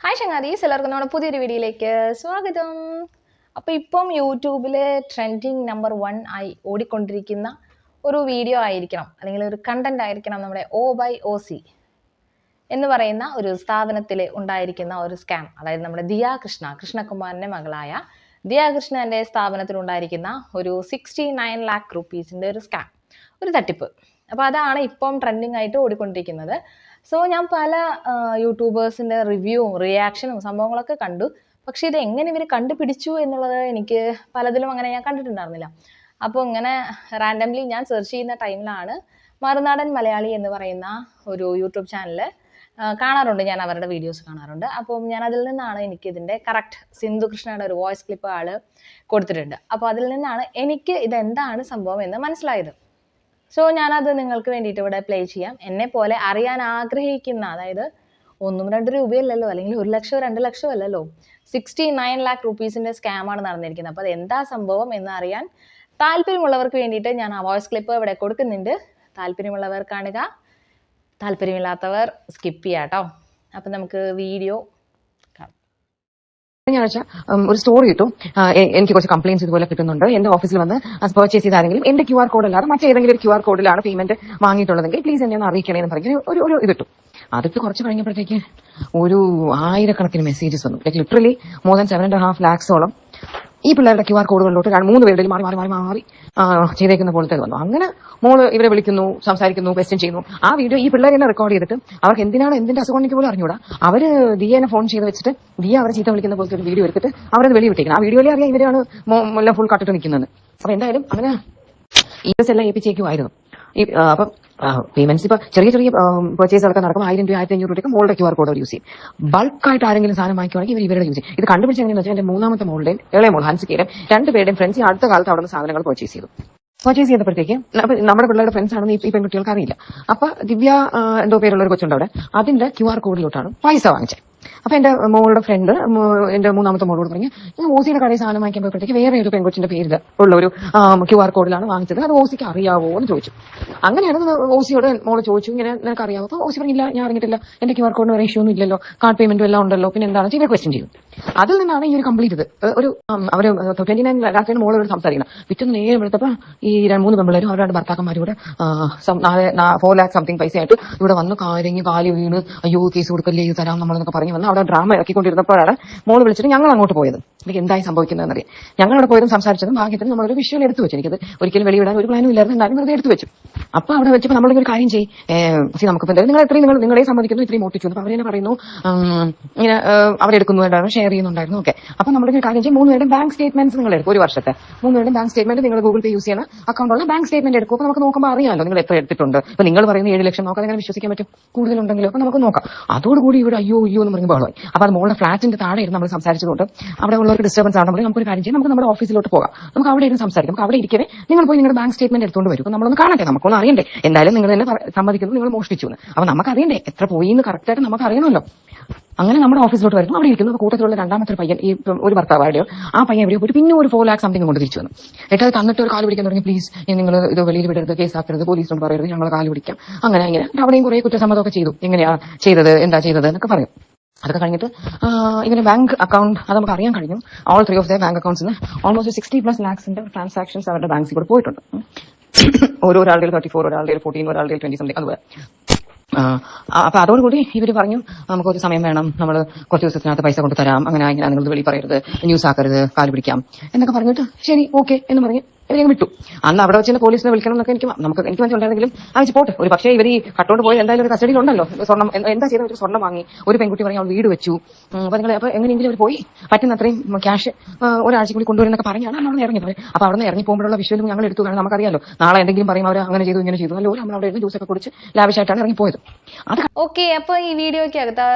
Hi ചങ്ങാതീസ്, എല്ലാവർക്കും നമ്മുടെ പുതിയൊരു വീഡിയോയിലേക്ക് സ്വാഗതം. അപ്പോൾ ഇപ്പം യൂട്യൂബിൽ ട്രെൻഡിങ് നമ്പർ 1 ആയി ഓടിക്കൊണ്ടിരിക്കുന്ന ഒരു വീഡിയോ ആയിരിക്കണം, അല്ലെങ്കിൽ ഒരു കണ്ടന്റ് ആയിരിക്കണം നമ്മുടെ O/OC എന്ന് പറയുന്ന ഒരു സ്ഥാപനത്തിൽ ഉണ്ടായിരിക്കുന്ന ഒരു സ്കാം. അതായത് നമ്മുടെ കൃഷ്ണകുമാറിൻ്റെ മകളായ ദിയാകൃഷ്ണൻ്റെ സ്ഥാപനത്തിൽ ഉണ്ടായിരിക്കുന്ന ഒരു 69 lakh rupees ഒരു സ്കാം, ഒരു തട്ടിപ്പ്. അപ്പോൾ അതാണ് ഇപ്പം ട്രെൻഡിങ് ആയിട്ട് ഓടിക്കൊണ്ടിരിക്കുന്നത്. സോ ഞാൻ പല യൂട്യൂബേഴ്സിൻ്റെ റിവ്യൂവും റിയാക്ഷനും സംഭവങ്ങളൊക്കെ കണ്ടു. പക്ഷേ ഇത് എങ്ങനെ ഇവർ കണ്ടുപിടിച്ചു എന്നുള്ളത് എനിക്ക് പലതിലും അങ്ങനെ ഞാൻ കണ്ടിട്ടുണ്ടായിരുന്നില്ല. അപ്പോൾ ഇങ്ങനെ റാൻഡംലി ഞാൻ സെർച്ച് ചെയ്യുന്ന ടൈമിലാണ് മറുനാടൻ മലയാളി എന്ന് പറയുന്ന ഒരു യൂട്യൂബ് ചാനൽ കാണാറുണ്ട്. ഞാൻ അവരുടെ വീഡിയോസ് കാണാറുണ്ട്. അപ്പം ഞാൻ അതിൽ നിന്നാണ് എനിക്കിതിൻ്റെ കറക്റ്റ് സിന്ധു കൃഷ്ണയുടെ ഒരു വോയിസ് ക്ലിപ്പ് ആൾ കൊടുത്തിട്ടുണ്ട്. അപ്പോൾ അതിൽ നിന്നാണ് എനിക്ക് ഇതെന്താണ് സംഭവം എന്ന് മനസ്സിലായത്. സോ ഞാനത് നിങ്ങൾക്ക് വേണ്ടിയിട്ട് ഇവിടെ പ്ലേ ചെയ്യാം. എന്നെ പോലെ അറിയാൻ ആഗ്രഹിക്കുന്ന, അതായത് 1-2 രൂപയല്ലല്ലോ, അല്ലെങ്കിൽ 1 ലക്ഷം 2 ലക്ഷം അല്ലല്ലോ, 69 lakh rupees സ്കാമാണ് നടന്നിരിക്കുന്നത്. അപ്പോൾ അത് എന്താ സംഭവം എന്ന് അറിയാൻ താല്പര്യമുള്ളവർക്ക് വേണ്ടിയിട്ട് ഞാൻ ആ വോയിസ് ക്ലിപ്പ് ഇവിടെ കൊടുക്കുന്നുണ്ട്. താല്പര്യമുള്ളവർ കാണുക, താല്പര്യമില്ലാത്തവർ സ്കിപ്പ് ചെയ്യാം കേട്ടോ. അപ്പം നമുക്ക് വീഡിയോ കഴിഞ്ഞ ഒരു സ്റ്റോറി കിട്ടും. എനിക്ക് കുറച്ച് കംപ്ലയിൻസ് ഇതുപോലെ കിട്ടുന്നുണ്ട്. എന്റെ ഓഫീസിൽ വന്ന് പർച്ചേസ് ചെയ്ത ആരെങ്കിലും എന്റെ QR കോഡ് അല്ലാതെ മറ്റേതെങ്കിലും ഒരു QR കോഡിലാണ് പേയ്മെന്റ് വാങ്ങിയിട്ടുള്ളതെങ്കിൽ പ്ലീസ് എന്നെ ഒന്ന് അറിയിക്കണേ എന്ന് പറഞ്ഞ് ഒരു ഇത് കിട്ടും. അതിട്ട് കുറച്ച് കഴിഞ്ഞപ്പോഴത്തേക്ക് ഒരു 1000 മെസ്സേജസ് വന്നു. ലിറ്ററലി മോർ ദാൻ 7.5 lakhs ഈ പിള്ളേരുടെ QR കോഡുകളിലോട്ട് 3 പേരുടെയും മാറി ചെയ്തേക്കുന്ന പോലത്തെ വന്നു. അങ്ങനെ മോള് ഇവരെ വിളിക്കുന്നു, സംസാരിക്കുന്നു, ക്വസ്റ്റ്യൻ ചെയ്യുന്നു. ആ വീഡിയോ ഈ പിള്ളേർ തന്നെ റെക്കോർഡ് ചെയ്തിട്ട് അവർക്ക് എന്തിന്റെ അസുഖം എനിക്ക് പോലും അറിഞ്ഞൂടാ. അവര് ദിയനെ ഫോൺ ചെയ്ത് വെച്ചിട്ട് ദിയ അവരെ ചീത്ത വിളിക്കുന്ന പോലത്തെ ഒരു വീഡിയോ എടുത്തിട്ട് അവരത് വെളി വിട്ടേക്കണം. ആ വീഡിയോയിലെ അറിയാം ഇവരാണ് എല്ലാം ഫുൾ കട്ടിട്ട് നിൽക്കുന്നത്. അപ്പൊ എന്തായാലും അങ്ങനെ ഇൻവെസ്റ്റ് എല്ലാം ഏൽപ്പിച്ചേക്കുമായിരുന്നു. അപ്പം പേയ്മെന്റ്സ് ഇപ്പൊ ചെറിയ പർച്ചേസ് ഒക്കെ നടക്കും. 1000 രൂപ 1500 രൂപയ്ക്ക് മോളുടെ QR കോഡ് അവർ യൂസ് ചെയ്യും. ബൾക്കായിട്ട് ആരെങ്കിലും സാധനം വാങ്ങിക്കുവാണെങ്കിൽ ഇവരുടെ യൂസ് ചെയ്യും. ഇത് കണ്ടുപിടിച്ച് എങ്ങനെയാണെന്ന് വെച്ചാൽ എന്റെ മൂന്നാമത്തെ മോളുടെയും ഇളയ മോൾ ഹൻസിക്കയുടെയും 2 പേരുടെയും ഫ്രണ്ട്സ് അടുത്ത കാലത്ത് അവിടെ നിന്ന് സാധനങ്ങൾ പർച്ചേസ് ചെയ്തപ്പോഴത്തേക്ക് നമ്മുടെ പിള്ളേരുടെ ഫ്രണ്ട്സ് ആണെന്ന് ഈ പെൺകുട്ടികൾക്ക് അറിയില്ല. അപ്പൊ ദിവ്യ എന്തോ പേരുള്ള ഒരു കൊച്ചുണ്ട് അവിടെ, അതിന്റെ QR കോഡിലോട്ടാണ് പൈസ വാങ്ങിച്ചത്. അപ്പൊ എന്റെ മോളുടെ ഫ്രണ്ട് എന്റെ മൂന്നാമത്തെ മോളോട് പറഞ്ഞു, ഓസിയുടെ കടയിൽ സാധനം വാങ്ങിക്കാൻ പോയപ്പോഴത്തേക്ക് വേറെ ഒരു പെൺകൊച്ചിന്റെ പേരിൽ ഉള്ള ഒരു QR കോഡിലാണ് വാങ്ങിച്ചത്, അത് ഓസിക്ക് അറിയാവോ എന്ന് ചോദിച്ചു. അങ്ങനെയാണ് ഓസിയോട് മോള് ചോദിച്ചു, ഇങ്ങനെ നിനക്ക് അറിയാവോ? അപ്പൊ ഓസി പറഞ്ഞില്ല, ഞാൻ അറിഞ്ഞിട്ടില്ല, എന്റെ QR കോഡിന് വേറെ ഇഷ്യൂ ഒന്നും ഇല്ലല്ലോ, കാർഡ് പേയ്മെന്റും എല്ലാം ഉണ്ടല്ലോ, പിന്നെ എന്താണ് ഇവർ ക്വസ്റ്റ്യൻ ചെയ്യും. അതിൽ നിന്നാണ് ഈ ഒരു കംപ്ലീറ്റ് ഇത് ഒരു അവര് 29 lakh മോളോട് സംസാരിക്കണം. പിറ്റൊന്ന് നേരം എടുത്തപ്പോ ഈ 3 പെൺപിള്ളേരും അവരുടെ ഭർത്താക്കന്മാരും കൂടെ 4 lakh സംതിങ് പൈസയായിട്ട് ഇവിടെ വന്ന് കാലി വീണ് അയ്യോ കേസ് കൊടുക്കല്ലേ തരാം നമ്മളെന്നൊക്കെ പറഞ്ഞു വന്ന് അവിടെ ഡ്രാമ ഇറക്കിക്കൊണ്ടിരുന്നപ്പോഴാണ് മോള് വിളിച്ചിട്ട് ഞങ്ങൾ അങ്ങോട്ട് പോയത്. എനിക്ക് എന്തായി സംഭവിക്കുന്നതെന്നറിയാം. ഞങ്ങൾ അവിടെ പോയതും സംസാരിച്ചതും ഭാഗ്യത്തിന് നമ്മളൊരു വിഷ്വൽ എടുത്തു വെച്ചു. എനിക്കത് ഒരിക്കലും വെളിവിടാൻ ഒരു പ്ലാനും ഇല്ലായിരുന്നു, എന്നാലും വെറുതെ എടുത്തു വെച്ചു. അപ്പൊ അവിടെ വെച്ചപ്പോൾ നമ്മളൊരു കാര്യം ചെയ്യും, നമുക്കിപ്പോൾ എന്തായാലും നിങ്ങളെ സമ്മതിക്കുന്നു, ഇത്രയും മോട്ടിച്ചു. അപ്പൊ അവരെന്നെ പറയുന്നു ഇങ്ങനെ അവരെടുക്കുന്നുണ്ടായിരുന്നു, ഷെയർ ചെയ്യുന്നുണ്ടായിരുന്നു. ഓക്കെ, അപ്പൊ നമ്മളൊരു കാര്യം ചെയ്യും, 3 പേരുടെയും ബാങ്ക് സ്റ്റേറ്റ്മെന്റ്സ് നിങ്ങൾ എടുക്കും. ഒരു വർഷത്തെ 3 പേരുടെയും ബാങ്ക് സ്റ്റേറ്റ്മെന്റ് നിങ്ങൾ ഗൂഗിൾ പേ യൂസ് ചെയ്യുന്ന അക്കൗണ്ടുള്ള ബാങ്ക് സ്റ്റേറ്റ്മെന്റ് എടുക്കും. അപ്പൊ നമുക്ക് നോക്കുമ്പോൾ അറിയാമല്ലോ നിങ്ങൾ എത്ര എടുത്തിട്ടുണ്ട്. ഇപ്പൊ നിങ്ങൾ പറയുന്ന 7 ലക്ഷം നോക്കാം, എങ്ങനെ വിശ്വസിക്കാൻ പറ്റും? കൂടുതലുണ്ടെങ്കിലും അപ്പൊ നമുക്ക് നോക്കാം. അതോടുകൂടി ഇവിടെ അയ്യോ എന്ന് പറഞ്ഞ് ബഹളമായി. അപ്പൊ അത് മോളുടെ ഫ്ലാറ്റിന്റെ താഴെ ഇരുന്ന് നമ്മൾ സംസാരിച്ചതുകൊണ്ട് അവിടെ ഉള്ളവർക്ക് ഡിസ്റ്റർബൻസ് ആണെന്നുണ്ടെങ്കിൽ നമുക്കൊരു കാര്യം ചെയ്യാം, നമുക്ക് നമ്മുടെ ഓഫീസിലോട്ട് പോകാം, നമുക്ക് അവിടെ ഇരുന്ന് സംസാരിക്കാം. നമുക്ക് അവിടെ ഇരിക്കവേ നിങ്ങൾ പോയി നിങ്ങളുടെ ബാങ്ക് സ്റ്റേറ്റ്മെന്റ് എടുത്തുകൊണ്ട് വരും. നമ്മളൊന്ന് കാണട്ടെ, നമുക്കൊന്ന് അറിയണ്ടേ. എന്തായാലും നിങ്ങൾ തന്നെ സമ്മതിക്കുന്നു നിങ്ങൾ മോഷ്ടിച്ചു എന്ന്. അപ്പൊ നമുക്ക് അറിയണ്ടേ എത്ര പോയി എന്ന് കറക്റ്റായിട്ട് നമുക്ക് അറിയണമല്ലോ. അങ്ങനെ നമ്മുടെ ഓഫീസിലോട്ട് വരുന്നു. അവിടെ ഇരിക്കുന്നു. കൂട്ടത്തിലുള്ള രണ്ടാമത്തെ ഒരു പയ്യൻ, ഈ ഒരു ഭർത്താവാരുടെയോ ആ പയ്യൻ എവിടെയോ പോയിട്ട് പിന്നെ ഒരു 4 lakh സംതിങ് കൊണ്ട് തിരിച്ചു വന്നു. എന്നിട്ട് അത് തന്നിട്ട് ഒരു കാല് പിടിക്കാൻ തുടങ്ങി, പ്ലീസ് നിങ്ങൾ ഇത് വെളിയിൽ വിടരുത്, കേസാക്കരുത്, പോലീസിനോട് പറയരുത്, ഞങ്ങൾ കാല് പിടിക്കാം. അങ്ങനെ അവിടെയും കുറെ കുറ്റസമ്മതമൊക്കെ ചെയ്തു. എങ്ങനെയാ ചെയ്തത്, എന്താ ചെയ്തത് എന്നൊക്കെ പറയും. അതൊക്കെ കഴിഞ്ഞിട്ട് ഇവന് ബാങ്ക് അക്കൗണ്ട് അത് നമുക്ക് അറിയാൻ കഴിഞ്ഞു. ഓൾ 3 ഓഫ് ദ ബാങ്ക് അക്കൗണ്ട്സിന് ഓൾമോസ്റ്റ് 60+ lakhs ട്രാൻസാക്ഷൻസ് അവരുടെ ബാങ്ക്സിൽ കൂടെ പോയിട്ടുണ്ട്. ഒരാളുടെ 34, ഒരാളുടെ 14, ഒരാളുടെ 20 സംതിങ് അതുപോലെ. അപ്പൊ അതോടുകൂടി ഇവര് പറഞ്ഞു നമുക്കൊരു സമയം വേണം, നമ്മൾ കുറച്ച് ദിവസത്തിനകത്ത് പൈസ കൊണ്ട് തരാം, അങ്ങനെ നിങ്ങൾ വെളി പറയരുത്, ന്യൂസ് ആക്കരുത്, കാല് പിടിക്കാം എന്നൊക്കെ പറഞ്ഞിട്ട് ശരി ഓക്കെ എന്ന് പറഞ്ഞ് ഇവരെ വിട്ടു. അന്ന് അവിടെ വെച്ച് പോലീസിനെ വിളിക്കണം എന്നൊക്കെ എനിക്ക് മനസ്സിലുണ്ടായിരുന്നെങ്കിലും അയച്ചു പോട്ടെ. ഒരു പക്ഷേ ഇവർ കട്ടോണ്ട് പോയി എന്തായാലും ഒരു കസ്റ്റഡിയിലുണ്ടല്ലോ. സ്വർണ്ണം എന്താ ചെയ്ത ഒരു സ്വർണ്ണം വാങ്ങി, ഒരു പെൺകുട്ടി പറഞ്ഞ് അവൾ വീട് വെച്ചു. അപ്പൊ എങ്ങനെയെങ്കിലും അവർ പോയി പറ്റുന്ന അത്രയും ക്യാഷ് ഒരാഴ്ചക്കുള്ളിൽ കൊണ്ടുവരുന്നൊക്കെ പറഞ്ഞാണ് നമ്മൾ ഇറങ്ങിയത്. അപ്പൊ അവിടെ നിന്ന് ഇറങ്ങി പോകുമ്പോഴുള്ള വിഷ്വലും ഞങ്ങൾ എടുത്തു. കാരണം നമുക്കറിയാലോ നാളെ എന്തെങ്കിലും പറയും അവർ അങ്ങനെ ചെയ്തു ഇങ്ങനെ ചെയ്തു, അല്ലോ നമ്മൾ അവിടെ ഇരുന്ന് ജ്യൂസൊക്കെ കുടിച്ച് ലാവിഷായിട്ടാണ് ഇറങ്ങിപ്പോയത്. ഓക്കെ, അപ്പൊ ഈ വീഡിയോയ്ക്കകത്ത്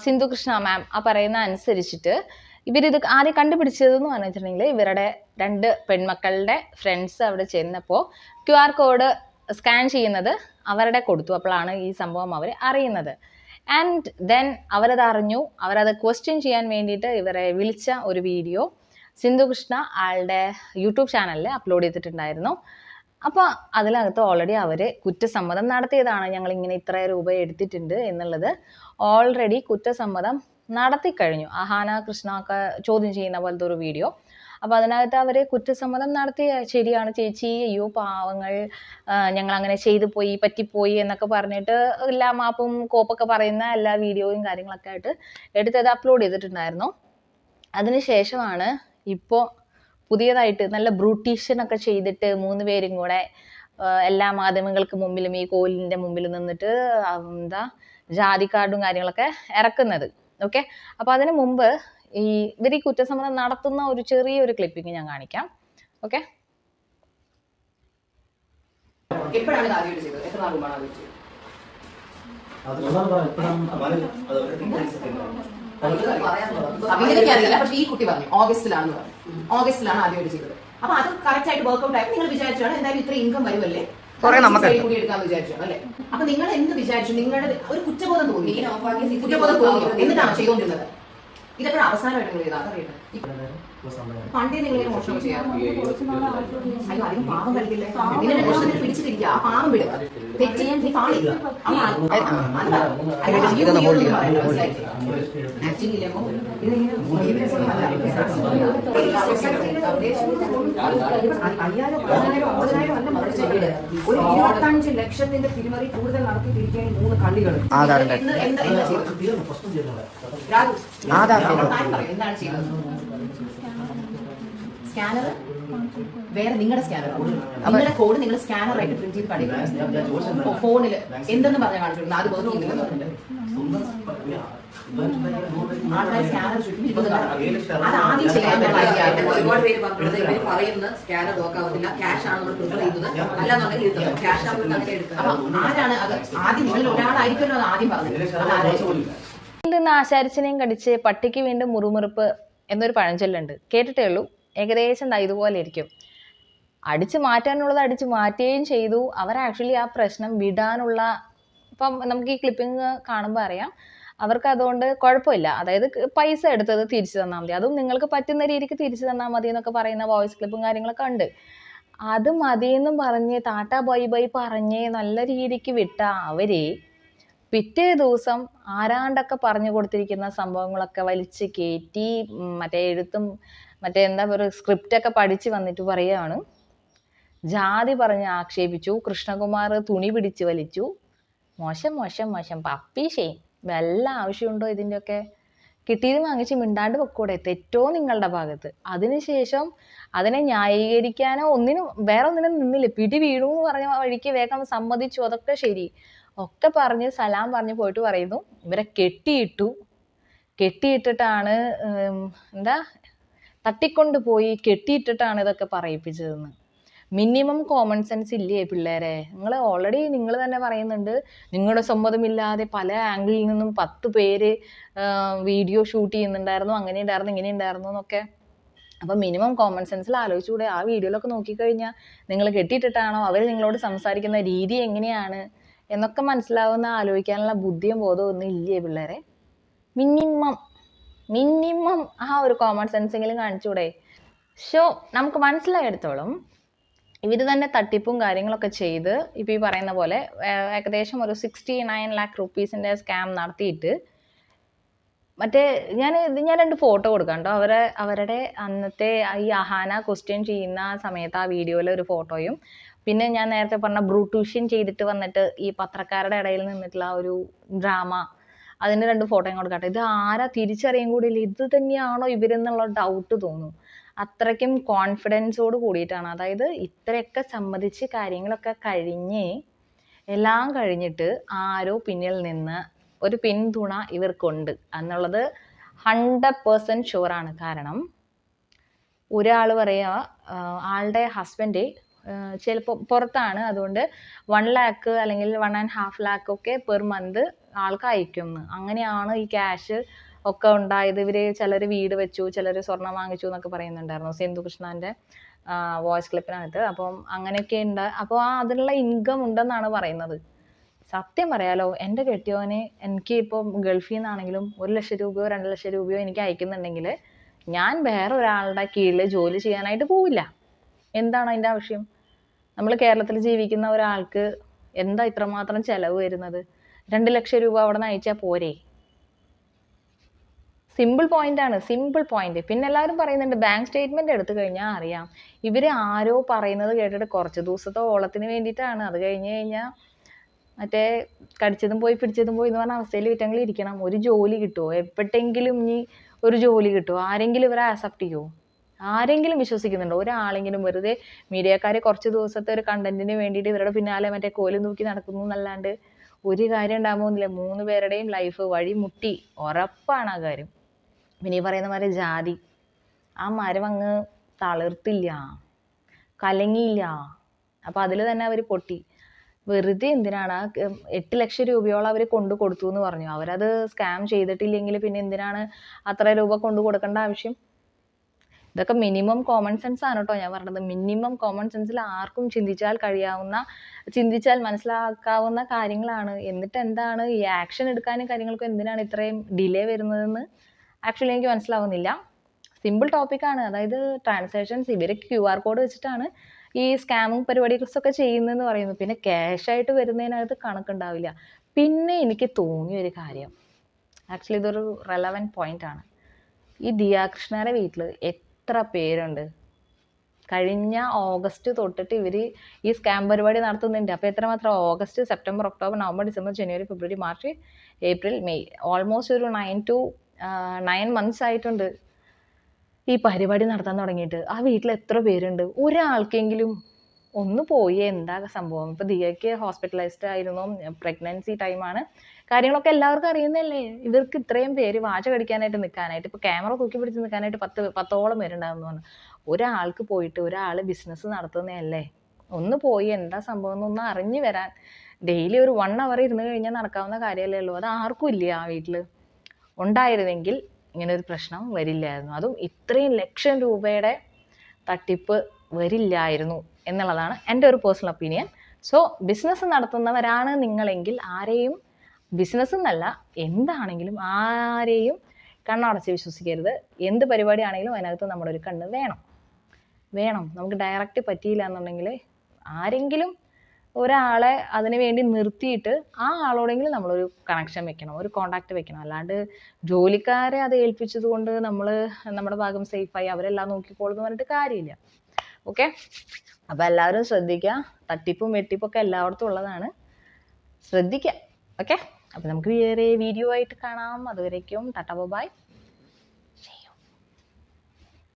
സിന്ധു കൃഷ്ണ മാം ആ പറയുന്ന അനുസരിച്ചിട്ട് ഇവരിത് ആദ്യം കണ്ടുപിടിച്ചതെന്ന് പറഞ്ഞിട്ടുണ്ടെങ്കിൽ ഇവരുടെ 2 പെൺമക്കളുടെ ഫ്രണ്ട്സ് അവിടെ ചെന്നപ്പോൾ QR കോഡ് സ്കാൻ ചെയ്യുന്നത് അവരുടെ കൊടുത്തു. അപ്പോഴാണ് ഈ സംഭവം അവർ അറിയുന്നത്. ആൻഡ് ദെൻ അവരത് അറിഞ്ഞു. അവരത് ക്വസ്റ്റ്യൻ ചെയ്യാൻ വേണ്ടിയിട്ട് ഇവരെ വിളിച്ച ഒരു വീഡിയോ സിന്ധു കൃഷ്ണ ആളുടെ യൂട്യൂബ് ചാനലിൽ അപ്ലോഡ് ചെയ്തിട്ടുണ്ടായിരുന്നു. അപ്പോൾ അതിനകത്ത് ഓൾറെഡി അവർ കുറ്റസമ്മതം നടത്തിയതാണ്. ഞങ്ങളിങ്ങനെ ഇത്ര രൂപ എടുത്തിട്ടുണ്ട് എന്നുള്ളത് ഓൾറെഡി കുറ്റസമ്മതം നടത്തി കഴിഞ്ഞു. അഹാന കൃഷ്ണ ഒക്കെ ചോദ്യം ചെയ്യുന്ന പോലത്തെ ഒരു വീഡിയോ. അപ്പോൾ അതിനകത്ത് അവർ കുറ്റസമ്മതം നടത്തി, ശരിയാണ് ചേച്ചി, അയ്യോ പാവങ്ങൾ, ഞങ്ങൾ അങ്ങനെ ചെയ്തു പോയി, പറ്റിപ്പോയി എന്നൊക്കെ പറഞ്ഞിട്ട് എല്ലാ മാപ്പും കോപ്പൊക്കെ പറയുന്ന എല്ലാ വീഡിയോയും കാര്യങ്ങളൊക്കെ ആയിട്ട് എടുത്തത് അപ്ലോഡ് ചെയ്തിട്ടുണ്ടായിരുന്നു. അതിനുശേഷമാണ് ഇപ്പോൾ പുതിയതായിട്ട് നല്ല ബ്രൂട്ടീഷ്യൻ ഒക്കെ ചെയ്തിട്ട് 3 പേരും കൂടെ എല്ലാ മാധ്യമങ്ങൾക്ക് മുമ്പിലും ഈ കോലിൻ്റെ മുമ്പിൽ നിന്നിട്ട് എന്താ ജാതി കാർഡും കാര്യങ്ങളൊക്കെ ഇറക്കുന്നത്. ഓക്കെ, അപ്പോൾ അതിന് മുമ്പ് ഇവർ ഈ കുറ്റസമ്മതം നടത്തുന്ന ഒരു ചെറിയൊരു ക്ലിപ്പിംഗ് ഞാൻ കാണിക്കാം. ഓക്കെ, എപ്പോഴാണ് ആദ്യം ചെയ്തത്? എത്ര നാൾ മുമ്പാണ് ആദ്യം ചെയ്തത്? എനിക്കറിയില്ല, പക്ഷെ ഈ കുട്ടി പറഞ്ഞു ഓഗസ്റ്റിലാണെന്ന് പറഞ്ഞു. ഓഗസ്റ്റിലാണ് ആദ്യമായിട്ട് ചെയ്തത്. അപ്പൊ അത് കറക്റ്റ് ആയിട്ട് വർക്ക്ഔട്ട് ആയി നിങ്ങൾ വിചാരിച്ചാണ് എന്തായാലും ഇത്ര ഇൻകം വരുമല്ലേ കൂടി എടുക്കാന്ന് വിചാരിച്ചു അല്ലെ? അപ്പൊ നിങ്ങൾ എന്ത് വിചാരിച്ചു? നിങ്ങളുടെ ഒരു കുറ്റബോധം തോന്നി, കുറ്റബോധം തോന്നി എന്നിട്ടാണ് ചെയ്തുകൊണ്ടിരുന്നത്. ഇതൊക്കെ അവസാനമായിട്ട് നിങ്ങൾ ചെയ്താൽ അറിയട്ടെ. പണ്ടേ നിങ്ങൾ മോഷണം ചെയ്യാം. അയ്യോ അധികം പാവം കളിക്കില്ലേ? നിങ്ങളുടെ മോഷണത്തിൽ പിടിച്ചിട്ടിരിക്കുക, ആ പാവം വിടുക. തെറ്റി പാളി ഒരു 25 ലക്ഷത്തിന്റെ തിരിമറി കൂടുതൽ നടത്തിയിരിക്കുകയാണ് 3 കള്ളികൾ. എന്താണ് ചെയ്യുന്നത്? സ്കാനർ വേറെ, നിങ്ങളുടെ സ്കാനർ, നിങ്ങളുടെ കോഡ് നിങ്ങൾ സ്കാനറായിട്ട് പ്രിന്റ് ചെയ്ത് കാണിക്കണം. ഫോണില് എന്തെന്ന് പറഞ്ഞാൽ കാണിച്ചു അത് വർക്ക് ചെയ്യുന്നില്ല. ആൾക്കാർ സ്കാനർ അത് ആദ്യം ചെയ്യാൻ ഒരുപാട് പേര് പറയുന്ന സ്കാനർ നോക്കാവുന്നില്ല, ക്യാഷ് ആണ് നമ്മൾ പ്രിഫർ ചെയ്യുന്നത്, അല്ലാന്നുണ്ടെങ്കിൽ ക്യാഷ് ആരാണ് അത്? ആദ്യം നിങ്ങൾ ഒരാളായിരിക്കുമല്ലോ അത് ആദ്യം പറഞ്ഞത്. നിന്ന് ആശാരിച്ചിനെയും കടിച്ച് പട്ടിക്ക് വീണ്ടും മുറുമുറുപ്പ് എന്നൊരു പഴഞ്ചൊല്ലുണ്ട്, കേട്ടിട്ടേ ഉള്ളൂ. ഏകദേശം ഇതുപോലെ ഇരിക്കും. അടിച്ചു മാറ്റാനുള്ളത് അടിച്ചു മാറ്റുകയും ചെയ്തു. അവർ ആക്ച്വലി ആ പ്രശ്നം വിടാനുള്ള, ഇപ്പം നമുക്ക് ഈ ക്ലിപ്പിംഗ് കാണുമ്പോൾ അറിയാം, അവർക്ക് അതുകൊണ്ട് കുഴപ്പമില്ല. അതായത് പൈസ എടുത്തത് തിരിച്ചു തന്നാൽ മതി, അതും നിങ്ങൾക്ക് പറ്റുന്ന രീതിക്ക് തിരിച്ചു തന്നാൽ മതി എന്നൊക്കെ പറയുന്ന വോയിസ് ക്ലിപ്പും കാര്യങ്ങളൊക്കെ ഉണ്ട്. അത് മതിയെന്നും പറഞ്ഞ് ടാറ്റാ ബൈ ബൈ പറഞ്ഞ് നല്ല രീതിക്ക് വിട്ട അവരെ പിറ്റേ ദിവസം ആരാണ്ടൊക്കെ പറഞ്ഞു കൊടുത്തിരിക്കുന്ന സംഭവങ്ങളൊക്കെ വലിച്ച് കയറ്റി മറ്റേ എഴുത്തും മറ്റേ എന്താ പറയുക സ്ക്രിപ്റ്റൊക്കെ പഠിച്ച് വന്നിട്ട് പറയുകയാണ്, ജാതി പറഞ്ഞ് ആക്ഷേപിച്ചു, കൃഷ്ണകുമാർ തുണി പിടിച്ച് വലിച്ചു, മോശം മോശം മോശം, പപ്പി ഷെയിം. വല്ല ആവശ്യമുണ്ടോ ഇതിൻ്റെയൊക്കെ? കിട്ടിയത് വാങ്ങിച്ച് മിണ്ടാണ്ട് പൊക്കൂടെ? തെറ്റോ നിങ്ങളുടെ ഭാഗത്ത്? അതിനുശേഷം അതിനെ ന്യായീകരിക്കാനോ വേറെ ഒന്നിനും നിന്നില്ല. പിടി വീണു എന്ന് പറഞ്ഞ വഴിക്ക് വേഗം സമ്മതിച്ചു, അതൊക്കെ ശരി ഒക്കെ പറഞ്ഞ് സലാം പറഞ്ഞ് പോയിട്ട് പറയുന്നു ഇവരെ കെട്ടിയിട്ടിട്ടാണ് എന്താ തട്ടിക്കൊണ്ടുപോയി കെട്ടിയിട്ടിട്ടാണ് ഇതൊക്കെ പറയിപ്പിച്ചതെന്ന്. മിനിമം കോമൺ സെൻസ് ഇല്ലേ പിള്ളേരെ? ഓൾറെഡി നിങ്ങൾ തന്നെ പറയുന്നുണ്ട് നിങ്ങളുടെ സമ്മതമില്ലാതെ പല ആംഗിളിൽ നിന്നും 10 പേര് വീഡിയോ ഷൂട്ട് ചെയ്യുന്നുണ്ടായിരുന്നു, അങ്ങനെ ഉണ്ടായിരുന്നു ഇങ്ങനെ ഉണ്ടായിരുന്നു എന്നൊക്കെ. അപ്പം മിനിമം കോമൺ സെൻസിൽ ആലോചിച്ചുകൂടെ? ആ വീഡിയോയിലൊക്കെ നോക്കിക്കഴിഞ്ഞാൽ നിങ്ങൾ കെട്ടിയിട്ടിട്ടാണോ, അവർ നിങ്ങളോട് സംസാരിക്കുന്ന രീതി എങ്ങനെയാണ് എന്നൊക്കെ മനസ്സിലാവുന്ന ആലോചിക്കാനുള്ള ബുദ്ധിയും ബോധവും ഒന്നും ഇല്ലേ പിള്ളേരെ? മിനിമം ആ ഒരു കോമൺ സെൻസെങ്കിലും കാണിച്ചൂടെ? നമുക്ക് മനസ്സിലായെടുത്തോളം ഇവർ തന്നെ തട്ടിപ്പും കാര്യങ്ങളൊക്കെ ചെയ്ത് ഇപ്പം ഈ പറയുന്ന പോലെ ഏകദേശം ഒരു 69 lakh rupees സ്കാം നടത്തിയിട്ട് മറ്റേ ഞാൻ 2 ഫോട്ടോ കൊടുക്കാം കേട്ടോ. അവരുടെ അന്നത്തെ ഈ അഹാന ക്വസ്റ്റ്യൻ ചെയ്യുന്ന സമയത്ത് ആ വീഡിയോയിലെ ഒരു ഫോട്ടോയും, പിന്നെ ഞാൻ നേരത്തെ പറഞ്ഞ ബ്രൂട്ടൂഷ്യൻ ചെയ്തിട്ട് വന്നിട്ട് ഈ പത്രക്കാരുടെ ഇടയിൽ നിന്നിട്ടുള്ള ഒരു ഡ്രാമ, അതിൻ്റെ 2 ഫോട്ടോയും കൊടുക്കട്ടെ. ഇത് ആരാ തിരിച്ചറിയാൻ കൂടിയില്ല, ഇത് തന്നെയാണോ ഇവരെന്നുള്ള ഡൗട്ട് തോന്നും. അത്രയ്ക്കും കോൺഫിഡൻസോട് കൂടിയിട്ടാണ്. അതായത് ഇത്രയൊക്കെ സമ്മതിച്ച് കാര്യങ്ങളൊക്കെ എല്ലാം കഴിഞ്ഞിട്ട് ആരോ പിന്നിൽ നിന്ന് ഒരു പിന്തുണ ഇവർക്കുണ്ട് എന്നുള്ളത് 100% ഷുവറാണ്. കാരണം ഒരാൾ പറയുക ആളുടെ ഹസ്ബൻഡ് ചിലപ്പോൾ പുറത്താണ്, അതുകൊണ്ട് 1 lakh അല്ലെങ്കിൽ 1.5 lakh ഒക്കെ പെർ മന്ത് ആൾക്ക് അയക്കുമെന്ന്. അങ്ങനെയാണ് ഈ ക്യാഷ് ഒക്കെ ഉണ്ടായത്. ചിലർ വീട് വെച്ചു, ചിലർ സ്വർണം വാങ്ങിച്ചു എന്നൊക്കെ പറയുന്നുണ്ടായിരുന്നു സിന്ധു കൃഷ്ണൻ്റെ വോയിസ് ക്ലിപ്പിനകത്ത്. അപ്പം അങ്ങനെയൊക്കെ ഉണ്ട്. അപ്പോൾ അതിനുള്ള ഇൻകം ഉണ്ടെന്നാണ് പറയുന്നത്. സത്യം പറയാലോ, എൻ്റെ കെട്ടിയോന് എനിക്ക് ഇപ്പോൾ ഗൾഫിൽ നിന്നാണെങ്കിലും 1 ലക്ഷം രൂപയോ 2 ലക്ഷം രൂപയോ എനിക്ക് അയക്കുന്നുണ്ടെങ്കിൽ ഞാൻ വേറെ ഒരാളുടെ കീഴിൽ ജോലി ചെയ്യാനായിട്ട് പോവില്ല. എന്താണ് അതിൻ്റെ ആവശ്യം? നമ്മൾ കേരളത്തിൽ ജീവിക്കുന്ന ഒരാൾക്ക് എന്താ ഇത്രമാത്രം ചിലവ് വരുന്നത്? 2 ലക്ഷം രൂപ അവിടെ നിന്ന് അയച്ചാൽ പോരെ? സിമ്പിൾ പോയിന്റ് ആണ്, സിമ്പിൾ പോയിന്റ്. പിന്നെ എല്ലാവരും പറയുന്നുണ്ട് ബാങ്ക് സ്റ്റേറ്റ്മെന്റ് എടുത്തു കഴിഞ്ഞാൽ അറിയാം. ഇവര് ആരോ പറയുന്നത് കേട്ടിട്ട് കുറച്ച് ദിവസത്തെ ഓളത്തിന് വേണ്ടിയിട്ടാണ്. അത് കഴിഞ്ഞ് കഴിഞ്ഞാൽ മറ്റേ കടിച്ചതും പോയി പിടിച്ചതും പോയി എന്ന് പറഞ്ഞ അവസ്ഥയിൽ വിറ്റങ്ങൾ ഇരിക്കണം. ഒരു ജോലി കിട്ടുമോ? എപ്പോഴെങ്കിലും ഇനി ഒരു ജോലി കിട്ടുമോ? ആരെങ്കിലും ഇവരെ ആക്സെപ്റ്റ് ചെയ്യുമോ? ആരെങ്കിലും വിശ്വസിക്കുന്നുണ്ടോ? ഒരാളെങ്കിലും വെറുതെ മീഡിയക്കാരെ കുറച്ച് ദിവസത്തെ ഒരു കണ്ടന്റിന് വേണ്ടിയിട്ട് ഇവരുടെ പിന്നാലെ മറ്റേ കോലും തൂക്കി നടക്കുന്നു എന്നല്ലാണ്ട് ഒരു കാര്യം ഉണ്ടാകുന്നില്ല. 3 പേരുടെയും ലൈഫ് വഴി മുട്ടി, ഉറപ്പാണ് ആ കാര്യം. പിന്നെ ഈ പറയുന്ന മാതിരി ജാതി, ആ മരം അങ്ങ് തളിർത്തില്ല, കലങ്ങിയില്ല. അപ്പം അതിൽ തന്നെ അവർ പൊട്ടി. വെറുതെ എന്തിനാണ് 8 ലക്ഷം രൂപയോളം അവർ കൊണ്ടു കൊടുത്തു എന്ന് പറഞ്ഞു. അവരത് സ്കാം ചെയ്തിട്ടില്ലെങ്കിൽ പിന്നെ എന്തിനാണ് അത്ര രൂപ കൊണ്ടു കൊടുക്കേണ്ട ആവശ്യം? ഇതൊക്കെ മിനിമം കോമൺ സെൻസ് ആണ് കേട്ടോ ഞാൻ പറഞ്ഞത്. മിനിമം കോമൺ സെൻസിൽ ആർക്കും ചിന്തിച്ചാൽ മനസ്സിലാക്കാവുന്ന കാര്യങ്ങളാണ്. എന്നിട്ട് എന്താണ് ഈ ആക്ഷൻ എടുക്കാനും കാര്യങ്ങൾക്കും എന്തിനാണ് ഇത്രയും ഡിലേ വരുന്നതെന്ന് ആക്ച്വലി എനിക്ക് മനസ്സിലാവുന്നില്ല. സിമ്പിൾ ടോപ്പിക്കാണ്. അതായത് ട്രാൻസാക്ഷൻസ് ഇവർ QR കോഡ് വെച്ചിട്ടാണ് ഈ സ്കാമും പരിപാടികളൊക്കെ ചെയ്യുന്നതെന്ന് പറയുന്നു. പിന്നെ ക്യാഷായിട്ട് വരുന്നതിനകത്ത് കണക്കുണ്ടാവില്ല. പിന്നെ എനിക്ക് തോന്നിയ ഒരു കാര്യം, ആക്ച്വലി ഇതൊരു റെലവൻറ്റ് പോയിന്റ് ആണ്. ഈ ദിയാകൃഷ്ണയുടെ വീട്ടിൽ എത്ര പേരുണ്ട്? കഴിഞ്ഞ ഓഗസ്റ്റ് തൊട്ടിട്ട് ഇവർ ഈ സ്കാം പരിപാടി നടത്തുന്നുണ്ട്. അപ്പോൾ എത്രമാത്രം? August, September, October, November, December, ജനുവരി, ഫെബ്രുവരി, മാർച്ച്, ഏപ്രിൽ, മെയ്, ഓൾമോസ്റ്റ് ഒരു 9 months ആയിട്ടുണ്ട് ഈ പരിപാടി നടത്താൻ തുടങ്ങിയിട്ട്. ആ വീട്ടിൽ എത്ര പേരുണ്ട്? ഒരാൾക്കെങ്കിലും ഒന്ന് പോയി എന്താ സംഭവം? ഇപ്പോൾ ദിയയ്ക്ക് ഹോസ്പിറ്റലൈസ്ഡ് ആയിരുന്നു, പ്രഗ്നൻസി ടൈമാണ്, കാര്യങ്ങളൊക്കെ എല്ലാവർക്കും അറിയുന്നതല്ലേ. ഇവർക്ക് ഇത്രയും പേര് വാച കടിക്കാനായിട്ട് നിൽക്കാനായിട്ട്, ഇപ്പോൾ ക്യാമറ തൂക്കി പിടിച്ച് നിൽക്കാനായിട്ട് 10ഓളം പേരുണ്ടാകുന്നു പറഞ്ഞു. ഒരാൾക്ക് പോയിട്ട് ഒരാൾ ബിസിനസ് നടത്തുന്നതല്ലേ, ഒന്ന് പോയി എന്താ സംഭവം എന്നൊന്ന് അറിഞ്ഞു വരാൻ. ഡെയിലി ഒരു 1 hour ഇരുന്ന് കഴിഞ്ഞാൽ നടക്കാവുന്ന കാര്യമല്ലേ ഉള്ളൂ. അത് ആർക്കും ഇല്ല ആ വീട്ടിൽ. ഉണ്ടായിരുന്നെങ്കിൽ ഇങ്ങനെ ഒരു പ്രശ്നം വരില്ലായിരുന്നു. അതും ഇത്രയും ലക്ഷം രൂപയുടെ തട്ടിപ്പ് വരില്ലായിരുന്നു എന്നുള്ളതാണ് എൻ്റെ ഒരു പേഴ്സണൽ ഒപ്പീനിയൻ. സോ ബിസിനസ് നടത്തുന്നവരാണ് നിങ്ങളെങ്കിൽ ആരെയും, ബിസിനസ് എന്നല്ല എന്താണെങ്കിലും ആരെയും കണ്ണടച്ച് വിശ്വസിക്കരുത്. എന്ത് പരിപാടിയാണെങ്കിലും അതിനകത്ത് നമ്മുടെ ഒരു കണ്ണ് വേണം. നമുക്ക് ഡയറക്റ്റ് പറ്റിയില്ല എന്നുണ്ടെങ്കിൽ ആരെങ്കിലും ഒരാളെ അതിന് വേണ്ടി നിർത്തിയിട്ട് ആ ആളോടെങ്കിലും നമ്മളൊരു കണക്ഷൻ വെക്കണം, ഒരു കോണ്ടാക്ട് വെക്കണം. അല്ലാണ്ട് ജോലിക്കാരെ അത് ഏൽപ്പിച്ചത് കൊണ്ട് നമ്മുടെ ഭാഗം സേഫായി അവരെല്ലാം നോക്കിക്കോളും എന്ന് പറഞ്ഞിട്ട് കാര്യമില്ല. ഓക്കെ, അപ്പോൾ എല്ലാവരും ശ്രദ്ധിക്കുക. തട്ടിപ്പും വെട്ടിപ്പും ഒക്കെ എല്ലായിടത്തും ഉള്ളതാണ്, ശ്രദ്ധിക്കുക. ഓക്കെ, അപ്പോൾ നമുക്ക് വേറെ വീഡിയോ ആയിട്ട് കാണാം. അതുവരേക്കും ടാറ്റാ ബൈ.